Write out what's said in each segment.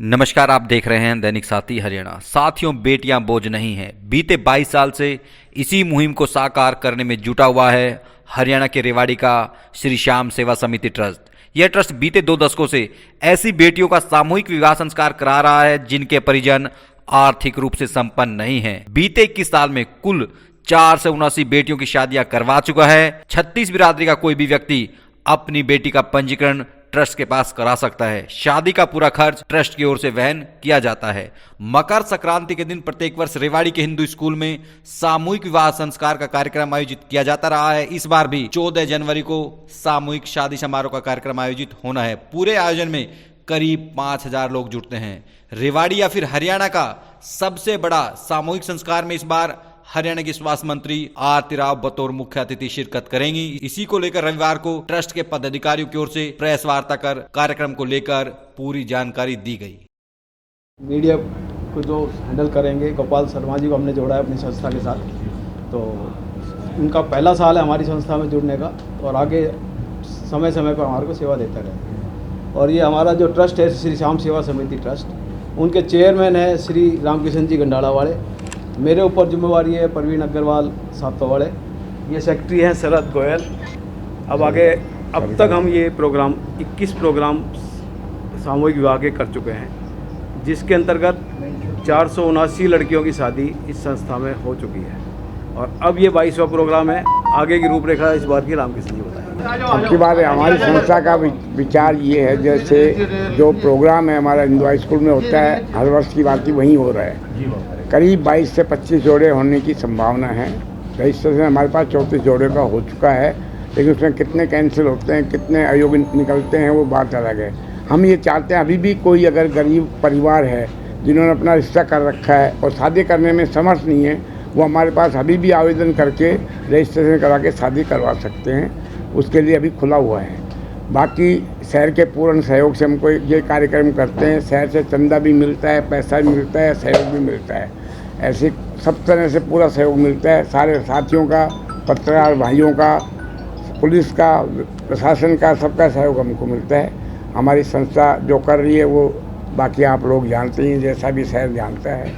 नमस्कार, आप देख रहे हैं दैनिक साथी हरियाणा। साथियों, बेटियां बोझ नहीं हैं। बीते 22 साल से इसी मुहिम को साकार करने में जुटा हुआ है हरियाणा के रेवाड़ी का श्री श्याम सेवा समिति ट्रस्ट। यह ट्रस्ट बीते 2 दशकों से ऐसी बेटियों का सामूहिक विवाह संस्कार करा रहा है जिनके परिजन आर्थिक रूप से संपन्न नहीं हैं। बीते 21 साल में कुल 479 बेटियों की शादियां करवा चुका है। 36 बिरादरी का कोई भी व्यक्ति अपनी बेटी का पंजीकरण ट्रस्ट के पास करा सकता है। शादी का पूरा खर्च ट्रस्ट की ओर से वहन किया जाता है। मकर संक्रांति के दिन प्रत्येक वर्ष रेवाड़ी के हिंदू स्कूल में सामूहिक विवाह संस्कार का कार्यक्रम आयोजित किया जाता रहा है। इस बार भी 14 जनवरी को सामूहिक शादी समारोह का कार्यक्रम आयोजित होना है। पूरे आयोजन में करीब 5000 लोग जुटते हैं। रेवाड़ी या फिर हरियाणा का सबसे बड़ा सामूहिक संस्कार में इस बार हरियाणा की स्वास्थ्य मंत्री आरती राव बतौर मुख्य अतिथि शिरकत करेंगी। इसी को लेकर रविवार को ट्रस्ट के पदाधिकारियों की ओर से प्रेस वार्ता कर कार्यक्रम को लेकर पूरी जानकारी दी गई। मीडिया को जो हैंडल करेंगे, गोपाल शर्मा जी को हमने जोड़ा है अपनी संस्था के साथ। तो उनका पहला साल है हमारी संस्था में जुड़ने का और आगे समय समय पर हमारे को सेवा देता रहे। और ये हमारा जो ट्रस्ट है श्री श्याम सेवा समिति ट्रस्ट, उनके चेयरमैन है श्री रामकिशन जी गंडाला वाले। मेरे ऊपर जिम्मेवारी है प्रवीण अग्रवाल सातवाड़े। ये सेक्रेटरी हैं शरद गोयल। अब तक हम ये प्रोग्राम 21 प्रोग्राम सामूहिक विवाह के कर चुके हैं, जिसके अंतर्गत 479 लड़कियों की शादी इस संस्था में हो चुकी है। और अब ये 22वां प्रोग्राम है। आगे की रूपरेखा इस बार की रामकिशन जी बताएंगे। अब की बात है, हमारी संस्था का विचार ये है, जैसे जो प्रोग्राम है हमारा हिंदू हाई स्कूल में होता है, हर वर्ष की बात वहीं हो रहा है। करीब 22 से 25 जोड़े होने की संभावना है। रजिस्ट्रेशन हमारे पास 34 जोड़े का हो चुका है, लेकिन उसमें कितने कैंसिल होते हैं, कितने अयोग्य निकलते हैं, वो बात अलग है। हम ये चाहते हैं अभी भी कोई अगर गरीब परिवार है जिन्होंने अपना रिश्ता कर रखा है और शादी करने में समर्थ नहीं है, वो हमारे पास अभी भी आवेदन करके रजिस्ट्रेशन करा के शादी करवा सकते हैं। उसके लिए अभी खुला हुआ है। बाकी शहर के पूर्ण सहयोग से हमको ये कार्यक्रम करते हैं। शहर से चंदा भी मिलता है, पैसा भी मिलता है, सहयोग भी मिलता है। ऐसे सब तरह से पूरा सहयोग मिलता है। सारे साथियों का, पत्रकार भाइयों का, पुलिस का, प्रशासन का, सबका सहयोग हमको मिलता है। हमारी संस्था जो कर रही है वो बाकी आप लोग जानते हैं, जैसा भी शहर जानता है।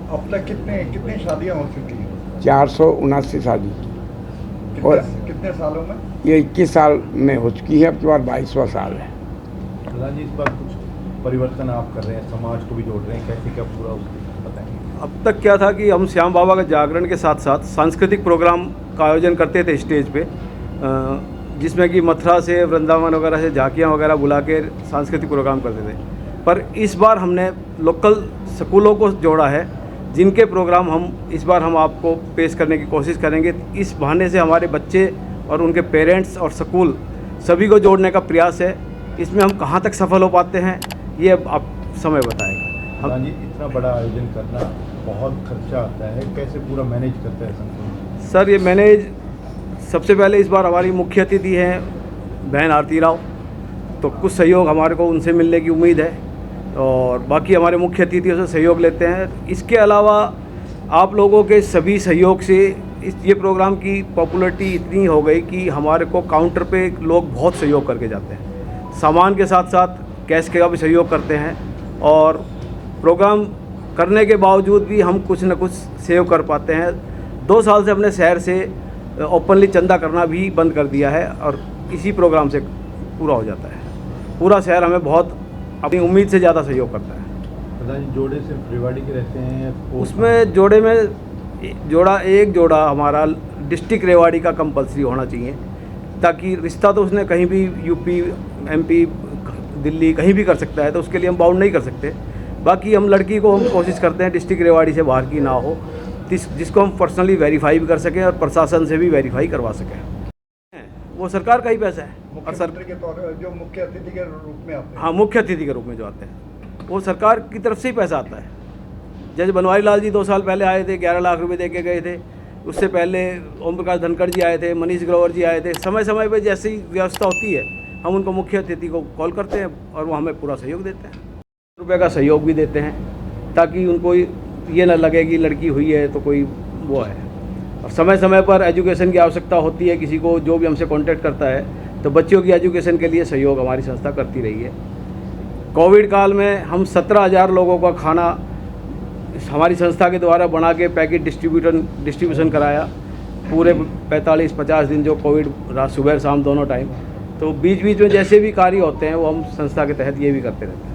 अब तक कितनी शादियाँ हो चुकी हैं? 479 शादी। और कितने सालों में? ये 21 साल में हो चुकी है। अब की बार 22वां साल है। प्रधान जी, इस बार कुछ परिवर्तन आप कर रहे हैं, समाज को भी जोड़ रहे हैं, कैसे क्या पूरा उसको बताएंगे? अब तक क्या था कि हम श्याम बाबा का जागरण के साथ साथ सांस्कृतिक प्रोग्राम का आयोजन करते थे स्टेज पे, जिसमें कि मथुरा से, वृंदावन वगैरह से झांकियाँ वगैरह बुला के सांस्कृतिक प्रोग्राम करते थे। पर इस बार हमने लोकल स्कूलों को जोड़ा है, जिनके प्रोग्राम हम आपको पेश करने की कोशिश करेंगे। इस बहाने से हमारे बच्चे और उनके पेरेंट्स और स्कूल सभी को जोड़ने का प्रयास है। इसमें हम कहाँ तक सफल हो पाते हैं ये अब आप समय बताएगा। प्रधान जी, इतना बड़ा आयोजन करना बहुत खर्चा आता है, कैसे पूरा मैनेज करते हैं संगठन? सर, ये मैनेज सबसे पहले इस बार हमारी मुख्य अतिथि हैं बहन आरती राव, तो कुछ सहयोग हमारे को उनसे मिलने की उम्मीद है और बाकी हमारे मुख्य अतिथियों से सहयोग लेते हैं। इसके अलावा आप लोगों के सभी सहयोग से ये प्रोग्राम की पॉपुलैरिटी इतनी हो गई कि हमारे को काउंटर पे लोग बहुत सहयोग करके जाते हैं। सामान के साथ साथ कैश का भी सहयोग करते हैं और प्रोग्राम करने के बावजूद भी हम कुछ न कुछ सेव कर पाते हैं। 2 साल से अपने शहर से ओपनली चंदा करना भी बंद कर दिया है और इसी प्रोग्राम से पूरा हो जाता है। पूरा शहर हमें बहुत अपनी उम्मीद से ज़्यादा सहयोग करता है। प्रधान जी, जोड़े सिर्फ रेवाड़ी के रहते हैं? उसमें जोड़े में एक जोड़ा हमारा डिस्ट्रिक्ट रेवाड़ी का कंपलसरी होना चाहिए, ताकि रिश्ता तो उसने कहीं भी यूपी, एमपी, दिल्ली कहीं भी कर सकता है, तो उसके लिए हम बाउंड नहीं कर सकते। बाकी हम लड़की को हम कोशिश करते हैं डिस्ट्रिक्ट रेवाड़ी से बाहर की ना हो, जिसको हम पर्सनली वेरीफाई भी कर सकें और प्रशासन से भी वेरीफाई करवा सकें। वो सरकार का ही पैसा है। और मुख्यमंत्री के तौर पर जो मुख्य अतिथि के रूप में आते हैं? हाँ, मुख्य अतिथि के रूप में जो आते हैं वो सरकार की तरफ से ही पैसा आता है। जैसे बनवारी लाल जी 2 साल पहले आए थे, 11 लाख रुपए दे के गए थे। उससे पहले ओम प्रकाश धनखड़ जी आए थे, मनीष ग्रोवर जी आए थे। समय समय पर जैसे ही व्यवस्था होती है हम उनको मुख्य अतिथि को कॉल करते हैं और वो हमें पूरा सहयोग देते हैं। रुपये का सहयोग भी देते हैं ताकि उनको ये ना लगे कि लड़की हुई है तो कोई वो है। और समय समय पर एजुकेशन की आवश्यकता होती है किसी को, जो भी हमसे कॉन्टैक्ट करता है, तो बच्चों की एजुकेशन के लिए सहयोग हमारी संस्था करती रही है। कोविड काल में हम 17,000 लोगों का खाना हमारी संस्था के द्वारा बना के पैकेट डिस्ट्रीब्यूशन कराया पूरे 45-50 दिन जो कोविड सुबह शाम दोनों टाइम। तो बीच बीच में जैसे भी कार्य होते हैं वो हम संस्था के तहत ये भी करते रहते हैं।